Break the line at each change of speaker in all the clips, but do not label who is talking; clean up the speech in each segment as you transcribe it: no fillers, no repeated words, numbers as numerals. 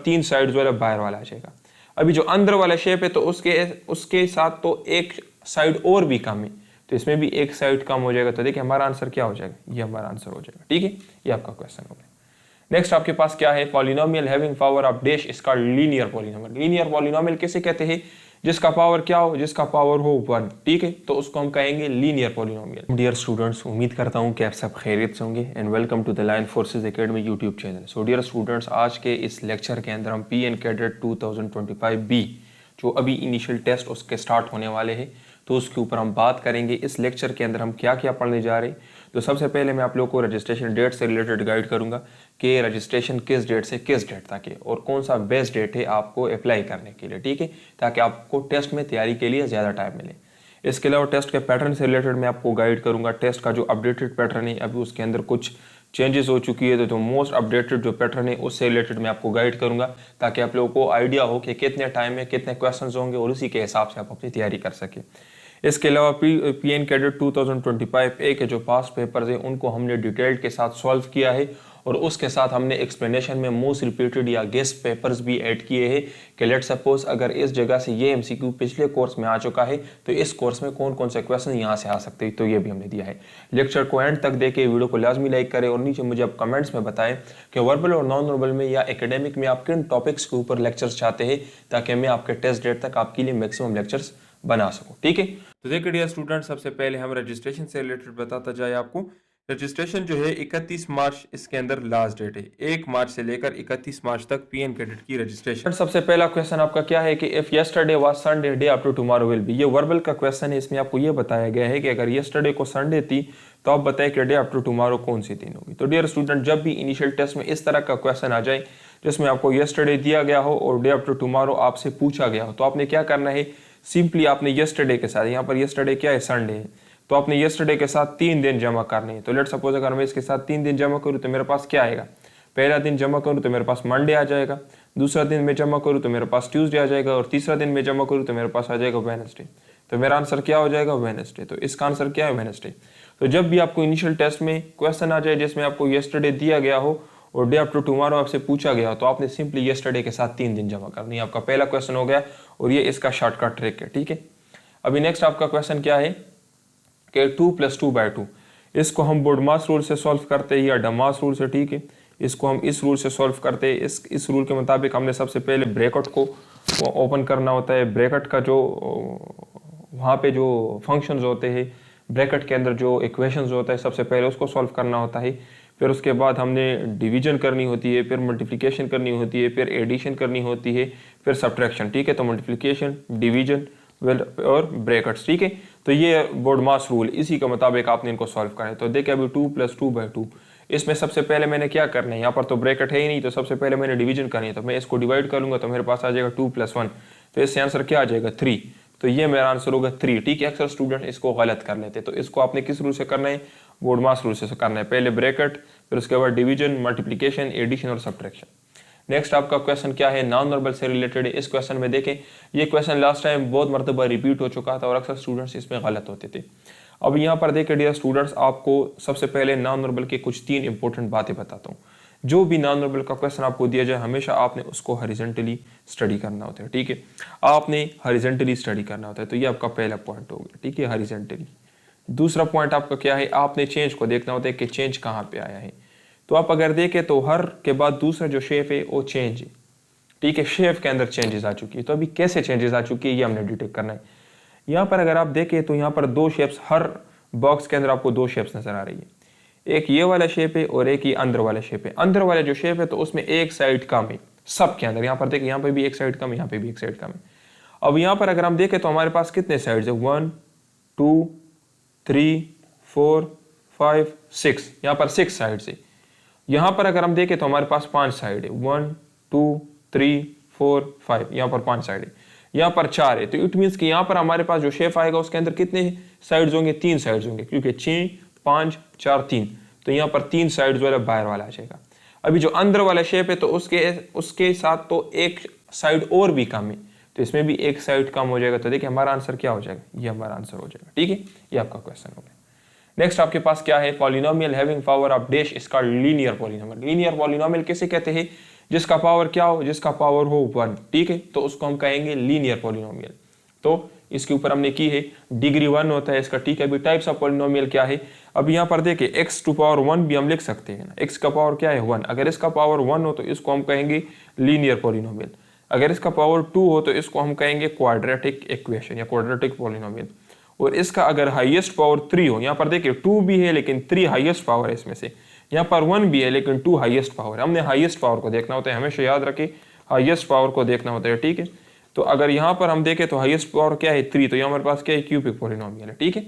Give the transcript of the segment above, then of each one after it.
तीन साइड्स वाला बाहर वाला आ जाएगा। अभी जो अंदर वाला शेप है तो उसके साथ तो एक साइड और भी कम है, तो इसमें भी एक साइड कम हो जाएगा। तो देखिए हमारा आंसर क्या हो जाएगा, ये हमारा आंसर हो जाएगा। ठीक है, ये आपका क्वेश्चन हो गया। नेक्स्ट आपके पास क्या है, polynomial having power of dash is called linear polynomial. Linear polynomial किसे कहते हैं, जिसका पावर क्या हो, जिसका पावर हो 1। ठीक है, तो उसको हम कहेंगे लीनियर पॉलिनोमियल। डियर स्टूडेंट्स, उम्मीद करता हूं कि आप सब खैरियत से होंगे and welcome to the lion forces academy YouTube channel. So dear students, आज के इस लेक्चर के अंदर हम पीएन कैडेट 2025B जो अभी इनिशियल टेस्ट उसके स्टार्ट होने वाले हैं, तो उसके ऊपर हम बात करेंगे। इस लेक्चर के अंदर हम क्या क्या पढ़ने जा रहे हैं। तो सबसे पहले मैं आप लोगों को रजिस्ट्रेशन डेट से रिलेटेड गाइड करूंगा कि रजिस्ट्रेशन किस डेट से किस डेट तक है और कौन सा बेस्ट डेट है आपको अप्लाई करने के लिए। ठीक है, ताकि आपको टेस्ट में तैयारी के लिए ज़्यादा टाइम मिले। इसके अलावा टेस्ट के पैटर्न से रिलेटेड मैं आपको गाइड करूंगा। टेस्ट का जो अपडेटेड पैटर्न है, अभी उसके अंदर कुछ चेंजेस हो चुकी है, तो जो मोस्ट अपडेटेड जो पैटर्न है उससे रिलेटेड मैं आपको गाइड करूंगा, ताकि आप लोगों को आइडिया हो कि कितने टाइम में कितने क्वेश्चंस होंगे और उसी के हिसाब से आप अपनी तैयारी कर सकें। इसके अलावा पीएन कैडेट 2025A के जो पास्ट पेपर्स हैं उनको हमने डिटेल्ड के साथ सॉल्व किया है और उसके साथ हमने एक्सप्लेनेशन में मोस्ट रिपीटेड या गेस्ट पेपर्स भी ऐड किए हैं कि लेट सपोज अगर इस जगह से ये एमसीक्यू पिछले कोर्स में आ चुका है तो इस कोर्स में कौन कौन से क्वेश्चन यहाँ से आ सकते हैं, तो ये भी हमने दिया है। लेक्चर को एंड तक देके वीडियो को लाजमी लाइक करें और नीचे मुझे आप कमेंट्स में बताएं कि वर्बल और नॉन वर्बल में या एकेडमिक में आप किन टॉपिक्स के ऊपर लेक्चर्स चाहते हैं, ताकि मैं आपके टेस्ट डेट तक आपके लिए मैक्सिमम लेक्चर्स बना सकूं। ठीक है, तो देखिए डियर स्टूडेंट, सबसे पहले हम रजिस्ट्रेशन से रिलेटेड बताता जाए आपको। रजिस्ट्रेशन जो है 31 मार्च इसके अंदर लास्ट डेट है। 1 मार्च से लेकर 31 मार्च तक पीएन कैडेट की रजिस्ट्रेशन। सबसे पहला क्वेश्चन आपका क्या है कि if yesterday was Sunday day after tomorrow will be. ये वर्बल का क्वेश्चन है, इसमें आपको ये बताया गया है कि अगर यस्टरडे को संडे थी तो आप बताएं कि डे आफ्टर टुमारो कौन सी दिन होगी। तो डियर स्टूडेंट, जब भी इनिशियल टेस्ट में इस तरह का क्वेश्चन आ जाए जिसमें आपको यस्टरडे दिया गया हो और डे आफ्टर टुमारो आपसे पूछा गया हो, तो आपने क्या करना है, सिंपली आपने यस्टरडे के साथ, यहाँ पर यस्टरडे क्या है, संडे है, तो आपने यस्टरडे के साथ 3 दिन जमा करने हैं। तो लेट सपोज अगर मैं इसके साथ 3 दिन जमा करूँ तो मेरे पास क्या आएगा, पहला दिन जमा करूँ तो मेरे पास मंडे आ जाएगा, दूसरा दिन मैं जमा करूँ तो मेरे पास ट्यूसडे आ जाएगा और तीसरा दिन मैं जमा करूँ तो मेरे पास आ जाएगा वेडनेसडे। तो मेरा आंसर क्या हो जाएगा, वेडनेसडे। तो इसका आंसर क्या है, वेडनेसडे। तो जब भी आपको इनिशियल टेस्ट में क्वेश्चन आ जाए जिसमें आपको यस्टरडे दिया गया हो और डे आफ्टर टुमारो आपसे पूछा गया हो, तो आपने सिंपली यस्टरडे के साथ 3 दिन जमा करनी है। आपका पहला क्वेश्चन हो गया और ये इसका शॉर्टकट ट्रिक है। ठीक है, अभी नेक्स्ट आपका क्वेश्चन क्या है कि 2 + 2/2, इसको हम बोर्डमास रूल से सॉल्व करते हैं या डमास रूल से। ठीक है, इसको हम इस रूल से सॉल्व करते हैं। इस रूल के मुताबिक हमने सबसे पहले ब्रैकेट को ओपन करना होता है। ब्रैकेट का जो वहाँ पे जो फंक्शंस होते हैं, ब्रैकेट के अंदर जो इक्वेशंस होता है, सबसे पहले उसको सॉल्व करना होता है। फिर उसके बाद हमने डिवीजन करनी होती है, फिर मल्टीप्लिकेशन करनी होती है, फिर एडिशन करनी होती है, फिर सब्ट्रैक्शन। ठीक है, तो मल्टीप्लिकेशन, डिवीजन और ब्रैकेट्स। ठीक है, तो ये बोर्डमास रूल, इसी के मुताबिक आपने इनको सॉल्व करना है। तो देखिए अभी 2 + 2/2, इसमें सबसे पहले मैंने क्या करना है, यहाँ पर तो ब्रैकेट है ही नहीं, तो सबसे पहले मैंने डिवीजन करनी है। तो मैं इसको डिवाइड करूंगा तो मेरे पास आ जाएगा 2 + 1, तो इससे आंसर क्या आ जाएगा, 3। तो ये मेरा आंसर होगा 3। ठीक है, अक्सर स्टूडेंट इसको गलत कर लेते हैं, तो इसको आपने किस रूल से करना है, बोर्डमास रूल से करना है। पहले ब्रैकेट, फिर उसके बाद डिवीजन, मल्टीप्लिकेशन, एडिशन और सब्ट्रैक्शन। नेक्स्ट आपका क्वेश्चन क्या है, नॉन वर्बल से रिलेटेड है। इस क्वेश्चन में देखें, ये क्वेश्चन लास्ट टाइम बहुत मरतबा रिपीट हो चुका था और अक्सर स्टूडेंट्स इसमें गलत होते थे। अब यहाँ पर देखें डियर स्टूडेंट्स, आपको सबसे पहले नॉन वर्बल के कुछ 3 इंपॉर्टेंट बातें बताता हूँ। जो भी नॉन वर्बल का क्वेश्चन आपको दिया जाए, हमेशा आपने उसको हॉरिजॉन्टली स्टडी करना होता है। ठीक है, आपने हॉरिजॉन्टली स्टडी करना होता है, तो ये आपका पहला पॉइंट हो गया। ठीक है, हॉरिजॉन्टली। दूसरा पॉइंट आपका क्या है, आपने चेंज को देखना होता है कि चेंज कहाँ पे आया है। तो आप अगर देखें तो हर के बाद दूसरा जो शेप है वो चेंज है। ठीक है, शेप के अंदर चेंजेस आ चुकी है। तो अभी कैसे चेंजेस आ चुकी है ये हमने डिटेक्ट करना है। यहाँ पर अगर आप देखें तो यहाँ पर 2 शेप्स, हर बॉक्स के अंदर आपको 2 शेप्स नजर आ रही है। एक ये वाला शेप है और एक ये अंदर वाला शेप है। अंदर वाला जो शेप है तो उसमें एक साइड कम है सबके अंदर। यहाँ पर देखिए, यहाँ पे भी एक साइड कम है, यहाँ पे भी एक साइड कम है। अब यहाँ पर अगर हम देखें तो हमारे पास कितने साइड्स है, 1 2 3 4 5 6, यहाँ पर 6 साइड्स है। यहाँ पर अगर हम देखें तो हमारे पास 5 साइड है, 1 2 3 4 5, यहाँ पर 5 साइड है। यहाँ पर 4 है, तो इट मीन्स कि यहाँ पर हमारे पास जो शेप आएगा उसके अंदर कितने साइड्स होंगे, 3 साइड्स होंगे, क्योंकि 6 5 4 3, तो यहाँ पर 3 साइड्स वाला बाहर वाला आ जाएगा। अभी जो अंदर वाला शेप है तो उसके साथ तो एक साइड और भी कम है, तो इसमें भी एक साइड कम हो जाएगा। तो देखिए हमारा आंसर क्या हो जाएगा, ये हमारा आंसर हो जाएगा। ठीक है, ये आपका क्वेश्चन हो गया। नेक्स्ट आपके पास क्या है, polynomial having power of dash is called linear polynomial. Linear polynomial किसे कहते हैं, जिसका पावर क्या हो, जिसका पावर हो 1, ठीक है, तो उसको हम कहेंगे लीनियर पॉलिनोमियल। तो इसके ऊपर हमने की है, डिग्री 1 होता है इसका, ठीक है। अभी टाइप्स ऑफ पॉलिनोमियल क्या है, अब यहाँ पर देखिए x टू पावर 1 भी हम लिख सकते हैं ना, x का पावर क्या है 1, अगर इसका पावर 1 हो तो इसको हम कहेंगे लीनियर पॉलिनोमियल, अगर इसका पावर 2 हो तो इसको हम कहेंगे क्वाड्रेटिक इक्वेशन या क्वाड्रेटिक पॉलिनोमियल, और इसका अगर हाईएस्ट पावर 3 हो, यहाँ पर देखिए 2 भी है लेकिन 3 हाईएस्ट पावर है इसमें से, यहाँ पर 1 भी है लेकिन 2 हाईएस्ट पावर है, हमने हाईएस्ट पावर को देखना होता है, हमेशा याद रखें हाईएस्ट पावर को देखना होता है, ठीक है। तो अगर यहाँ पर हम देखें तो हाईएस्ट पावर क्या है 3, तो यहाँ हमारे पास क्या है क्यूबिक पॉलिनोमियल है, ठीक है।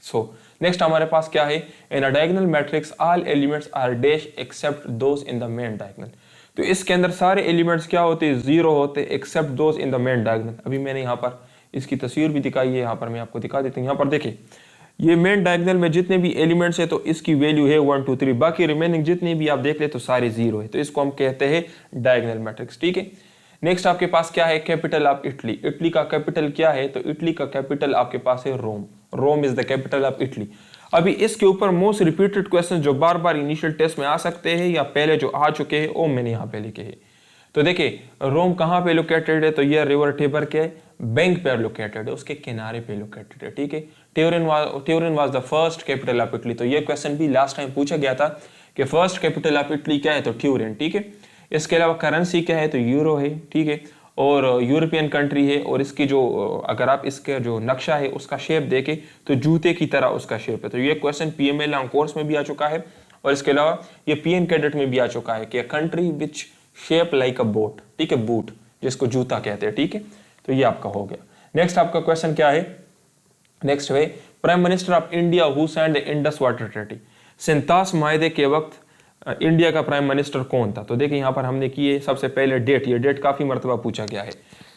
सो नेक्स्ट हमारे पास क्या है, in a diagonal matrix all elements are dash except those in the main diagonal, तो इसके अंदर सारे एलिमेंट्स क्या होते हैं 0 होते except those in the main diagonal. अभी मैंने यहाँ पर इसकी तस्वीर भी दिखाई है, यहाँ पर मैं आपको दिखा देता हूँ, यहाँ पर देखिए ये मेन डायगोनल में जितने भी एलिमेंट्स है तो इसकी वैल्यू है 1 2 3, बाकी रिमेनिंग जितने भी आप देख ले तो सारे 0 है, तो इसको हम कहते हैं डायगोनल मैट्रिक्स, ठीक है। नेक्स्ट आपके पास क्या है, कैपिटल ऑफ इटली, इटली का कैपिटल क्या है, तो इटली का कैपिटल आपके पास है Rome, Rome is the capital of Italy. अभी इसके ऊपर मोस्ट रिपीटेड क्वेश्चन जो बार बार इनिशियल टेस्ट में आ सकते हैं या पहले जो आ चुके हैं वो मैंने यहाँ पे लिखे हैं। तो देखिए रोम कहाँ पे लोकेटेड है, तो ये रिवर टिबर के बैंक पे लोकेटेड है, उसके किनारे पे लोकेटेड है, ठीक है। Turin was the first capital of Italy, तो ये क्वेश्चन भी लास्ट टाइम पूछा गया था कि फर्स्ट कैपिटल ऑफ इटली क्या है, तो ट्यूरिन, ठीक है। इसके अलावा करेंसी क्या है, तो यूरो है, ठीक है, और यूरोपियन कंट्री है, और इसकी जो अगर आप इसका जो नक्शा है उसका शेप देखें तो जूते की तरह उसका शेप है। तो ये क्वेश्चन पीएमएल लॉन्ग कोर्स में भी आ चुका है, और इसके अलावा ये पीएन कैडेट में भी आ चुका है कि country which shape like a boat, ठीक है, बूट जिसको जूता कहते हैं, ठीक है। तो ये आपका हो गया। नेक्स्ट आपका क्वेश्चन क्या है, नेक्स्ट है prime minister of India who signed the Indus water treaty, सिंतास मायदे के वक्त इंडिया का प्राइम मिनिस्टर कौन था। तो देखिए यहाँ पर हमने किए सबसे पहले डेट, ये डेट काफी मरतबा पूछा गया है,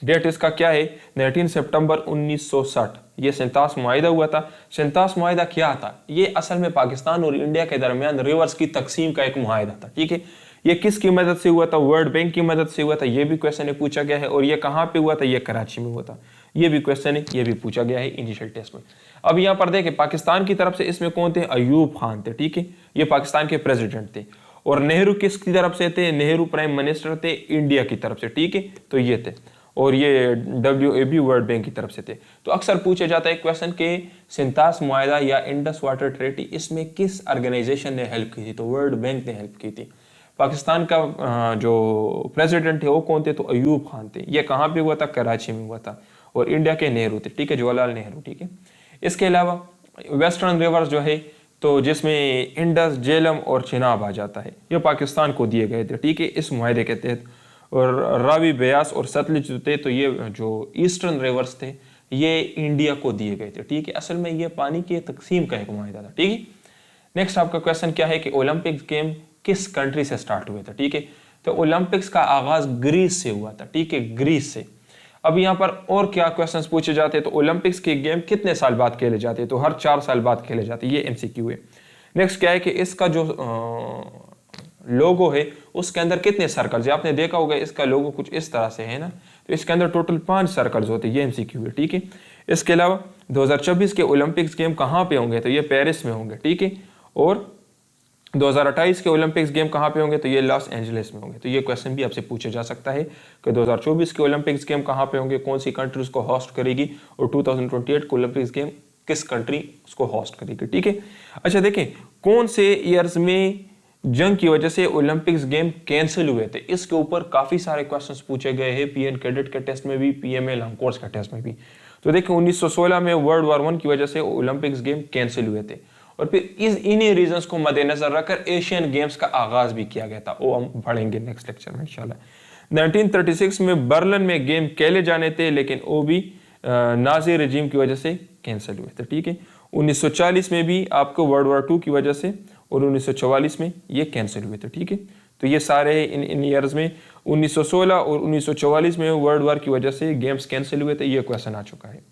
डेट इसका क्या है 19 सितंबर 1960, ये सिंतास मुआहिदा हुआ था। सिंतास मुआहिदा क्या था, ये असल में पाकिस्तान और इंडिया के दरमियान रिवर्स की तकसीम का एक मुआहिदा था, ठीक है। ये किसकी मदद से हुआ था, वर्ल्ड बैंक की मदद से हुआ था, ये भी क्वेश्चन है पूछा गया है, और ये कहाँ पे हुआ था, ये कराची में हुआ था, ये भी क्वेश्चन है, ये भी पूछा गया है इनिशियल टेस्ट में। अब यहाँ पर देखें पाकिस्तान की तरफ से इसमें कौन थे, अयूब खान थे, ठीक है, ये पाकिस्तान के प्रेसिडेंट थे, और नेहरू किसकी तरफ से थे, नेहरू प्राइम मिनिस्टर थे इंडिया की तरफ से, ठीक है, तो ये थे, और ये WAB वर्ल्ड बैंक की तरफ से थे। तो अक्सर पूछा जाता है क्वेश्चन के सिंतास मुआहिदा या इंडस वाटर ट्रीटी इसमें किस ऑर्गेनाइजेशन ने हेल्प की थी, तो वर्ल्ड बैंक ने हेल्प की थी। पाकिस्तान का जो प्रेसिडेंट है वो कौन थे, तो अयूब खान थे, ये कहाँ पे हुआ था, कराची में हुआ था, और इंडिया के नेहरू थे, ठीक है, जवाहरलाल नेहरू, ठीक है। इसके अलावा वेस्टर्न रिवर्स जो है तो जिसमें इंडस, झेलम और चिनाब आ जाता है, ये पाकिस्तान को दिए गए थे, ठीक है, इस मुआहिदे के तहत। और रावी, ब्यास और सतलुज थे, तो ये जो ईस्टर्न रिवर्स थे ये इंडिया को दिए गए थे, ठीक है। असल में ये पानी की तकसीम का एक मुआहिदा था, ठीक है। नेक्स्ट आपका क्वेश्चन क्या है कि ओलंपिक्स गेम किस कंट्री से स्टार्ट हुए थे, ठीक है, तो ओलंपिक्स का आगाज ग्रीस से हुआ था, ठीक है, ग्रीस से। अब यहाँ पर और क्या क्वेश्चंस पूछे जाते हैं, तो ओलंपिक्स के गेम कितने साल बाद खेले जाते हैं, तो हर 4 साल बाद खेले जाते हैं, ये MCQ है। नेक्स्ट क्या है कि इसका जो लोगो है उसके अंदर कितने सर्कल्स है, आपने देखा होगा इसका लोगो कुछ इस तरह से है ना, तो इसके अंदर टोटल 5 सर्कल्स होते हैं, ये MCQ है, ठीक है। इसके अलावा 2026 के ओलंपिक्स गेम कहाँ पे होंगे, तो ये पेरिस में होंगे, ठीक है, और 2028 के ओलंपिक्स गेम कहाँ पे होंगे, तो ये लॉस एंजलिस में होंगे। तो ये क्वेश्चन भी आपसे पूछा जा सकता है कि 2024 के ओलंपिक्स गेम कहाँ पे होंगे, कौन सी कंट्री उसको होस्ट करेगी, और 2028 के ओलंपिक्स गेम किस कंट्री उसको होस्ट करेगी, ठीक है। अच्छा देखें कौन से ईयर्स में जंग की वजह से ओलंपिक्स गेम कैंसिल हुए थे, इसके ऊपर काफी सारे क्वेश्चंस पूछे गए हैं, पीएन कैडेट के टेस्ट में भी, PMA लॉन्ग कोर्स के टेस्ट में भी। तो देखिए 1916 में वर्ल्ड वॉर 1 की वजह से ओलंपिक्स गेम कैंसिल हुए थे, और फिर इन्हीं रीजंस को मद्देनजर रखकर एशियन गेम्स का आगाज भी किया गया था, वो हम पढ़ेंगे नेक्स्ट लेक्चर में इंशाल्लाह। 1936 में बर्लिन में गेम खेले जाने थे, लेकिन वो भी नाजी रजीम की वजह से कैंसिल हुए थे, ठीक है। 1940 में भी आपको वर्ल्ड वॉर 2 की वजह से, और 1944 में ये कैंसिल हुए थे, ठीक है। तो ये सारे इन ईयर्स में 1916 और 1944 में वर्ल्ड वॉर की वजह से गेम्स कैंसिल हुए थे, ये क्वेश्चन आ चुका है।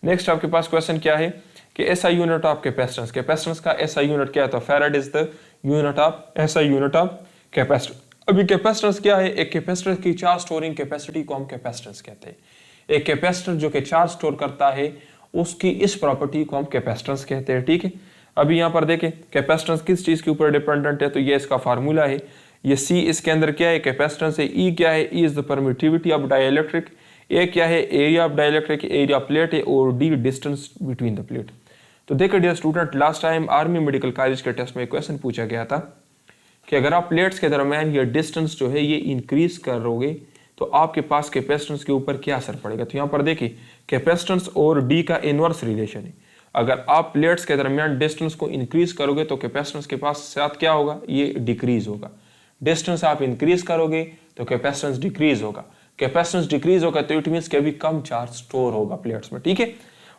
नेक्स्ट आपके पास क्वेश्चन क्या है कि SI unit of capacitance, capacitance का SI यूनिट क्या है, तो farad is the unit of SI unit of capacitance. अभी कैपेसिटेंस क्या है, एक कैपेसिटर की चार्ज स्टोरिंग कैपेसिटी को हम कैपेसिटेंस कहते हैं। एक कैपेसिटर जो कि चार्ज स्टोर करता है उसकी इस प्रॉपर्टी को हम कैपेसिटेंस कहते हैं, ठीक है। अभी यहाँ पर देखें कैपेसिटेंस किस चीज के ऊपर डिपेंडेंट है, तो ये इसका फार्मूला है, ये सी इसके अंदर क्या है, कैपेसिटेंस है। ई क्या है, E is the permittivity of dielectric. A क्या है, area of dielectric, area of plate है। और D distance between the plate. तो देखो dear student, last time army medical college के टेस्ट में क्वेश्चन पूछा गया था कि अगर आप प्लेट्स के दरमियान ये डिस्टेंस जो है ये इंक्रीज करोगे तो आपके पास कैपेसिटेंस के ऊपर क्या असर पड़ेगा। तो यहाँ पर देखिए कैपेसिटेंस और डी का इनवर्स रिलेशन है। अगर आप प्लेट्स के दरमियान डिस्टेंस को इंक्रीज करोगे तो कैपेसिटेंस के पास साथ क्या होगा, ये डिक्रीज होगा। डिस्टेंस आप इंक्रीज करोगे तो कैपेसिटेंस डिक्रीज होगा। कैपेसिटेंस डिक्रीज होगा तो इट मीन्स कि अभी कम चार्ज स्टोर होगा प्लेट्स में, ठीक है।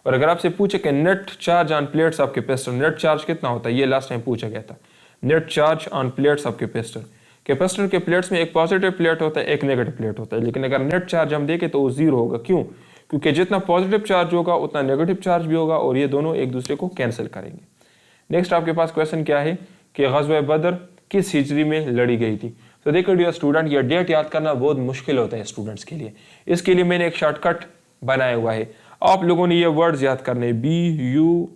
और अगर आपसे पूछे कि net charge on plates of capacitor, net charge कितना होता है, ये लास्ट टाइम पूछा गया था। Net charge on plates of capacitor, capacitor के प्लेट्स में एक पॉजिटिव प्लेट होता है, एक नेगेटिव प्लेट होता है, लेकिन अगर नेट चार्ज हम देखें तो वो जीरो होगा। क्यों? क्योंकि जितना पॉजिटिव चार्ज होगा उतना नेगेटिव चार्ज भी होगा और ये दोनों एक दूसरे को कैंसिल करेंगे। नेक्स्ट आपके पास क्वेश्चन क्या है कि ग़ज़वा बदर किस हिजरी में लड़ी गई थी। तो देखो डियर स्टूडेंट, ये डेट याद करना बहुत मुश्किल होता है स्टूडेंट्स के लिए। इसके लिए मैंने एक शॉर्टकट बनाया हुआ है। आप लोगों ने ये वर्ड्स याद करने, BURKHKMT,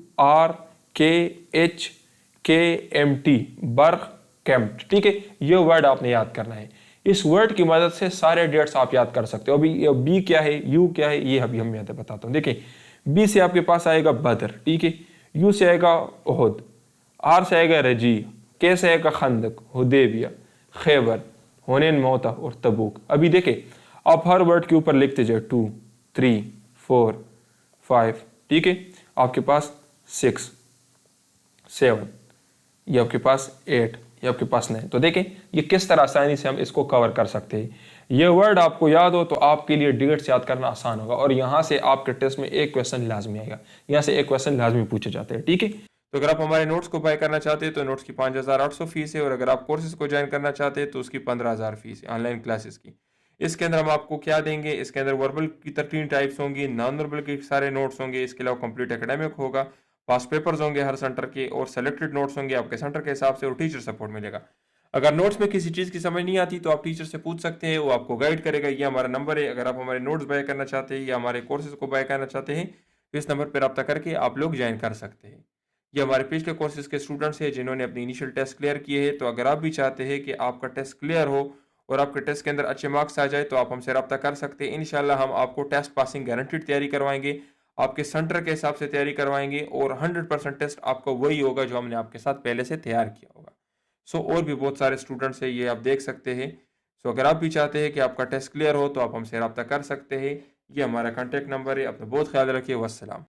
बर्क कैम्प्ट, ठीक है। ये वर्ड आपने याद करना है। इस वर्ड की मदद से सारे डेट्स आप याद कर सकते हो। अभी बी क्या है, यू क्या है, ये अभी हम याद बताता हूँ। देखिए बी से आपके पास आएगा बदर, ठीक है। यू से आएगा उहुद, आर से आएगा रजी, के से आएगा खंदक, हुदैबिया, खैबर, हुनैन, मौता और तबूक। अभी देखे आप हर वर्ड के ऊपर लिखते जाए 2, 3, 4, 5, ठीक है। आपके पास 6, 7, ये आपके पास 8, ये आपके पास 9। तो देखें ये किस तरह आसानी से हम इसको कवर कर सकते हैं। ये वर्ड आपको याद हो तो आपके लिए डेट्स याद करना आसान होगा। और यहाँ से आपके टेस्ट में एक क्वेश्चन लाजमी आएगा, यहाँ से एक क्वेश्चन लाजमी पूछे जाते हैं, ठीक है। तो अगर आप हमारे नोट्स को बाय करना चाहते हैं तो नोट्स की 5,800 फीस है। और अगर आप कोर्सेज को ज्वाइन करना चाहते हैं तो उसकी 15,000 फीस है ऑनलाइन क्लासेस की। इसके अंदर हम आपको क्या देंगे, इसके अंदर वर्बल की 13 टाइप्स होंगी, नॉन वर्बल के सारे नोट्स होंगे, इसके अलावा कंप्लीट एकेडमिक होगा, पास्ट पेपर्स होंगे हर सेंटर के, और सेलेक्टेड नोट्स होंगे आपके सेंटर के हिसाब से, और टीचर सपोर्ट मिलेगा। अगर नोट्स में किसी चीज़ की समझ नहीं आती तो आप टीचर से पूछ सकते हैं, वो आपको गाइड करेगा। ये हमारा नंबर है। अगर आप हमारे नोट्स बाय करना चाहते हैं या हमारे कोर्सेज को बाय करना चाहते हैं तो इस नंबर पर रब्ता करके आप लोग ज्वाइन कर सकते हैं। ये हमारे पिछले कोर्सेज के स्टूडेंट्स हैं जिन्होंने अपनी इनिशियल टेस्ट क्लियर किए हैं। तो अगर आप भी चाहते हैं कि आपका टेस्ट क्लियर हो और आपके टेस्ट के अंदर अच्छे मार्क्स आ जाए तो आप हमसे रब्ता कर सकते हैं। इंशाल्लाह हम आपको टेस्ट पासिंग गारंटीड तैयारी करवाएंगे, आपके सेंटर के हिसाब से तैयारी करवाएंगे, और 100% टेस्ट आपका वही होगा जो हमने आपके साथ पहले से तैयार किया होगा। सो और भी बहुत सारे स्टूडेंट्स हैं, ये आप देख सकते हैं। सो अगर आप भी चाहते हैं कि आपका टेस्ट क्लियर हो तो आप हमसे रब्ता कर सकते हैं। ये हमारा कॉन्टैक्ट नंबर है। अपना बहुत ख्याल रखिए। वस्सलाम।